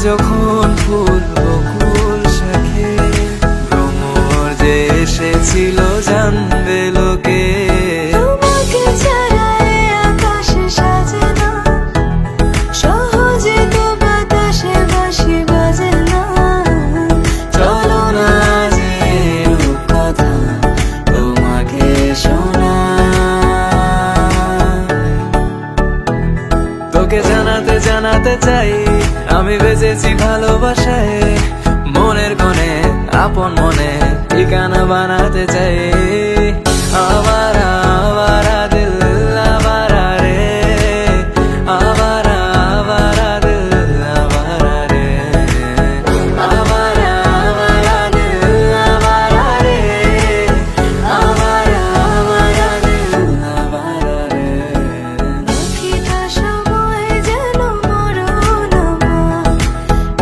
যখন ফুল বকুল শাখে ভ্রমর যে এসেছিল জানবে লোকে। তোমাকে ছাড়া এ আকাশ সাজে না, সহজে তো বাতাসে বাঁশি বাজে না। চলো না যে রূপকথা তোমাকে শোনাই, তোকে জানাতে জানাতে চাই আমি বেঁচেছি ভালোবাসায়। মনের কোণে আপন মনে ঠিকানা বানাতে চাই। আবারা আবারা দিল আবারা রে, আবারা আবারা দিল আবারা রে, আবারা আবারা দিল আবারা রে, আবারা আবারা দিল আবারা রে। পাখিটা সময় যেন মরণ আমার,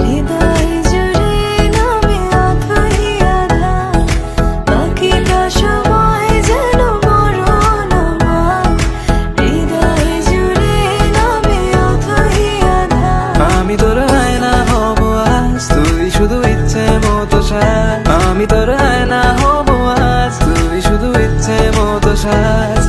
হৃদয় জুড়ে নামে অথই আধার। পাখিটা সময় যেন মরণ আমার, হৃদয় জুড়ে নামে অথই আধার। আমি তোর আয়না হব আজ, তুই শুধু ইচ্ছে মতো সাজ। আমি তোর আয়না হব আজ, তুই শুধু ইচ্ছে মতো সাজ।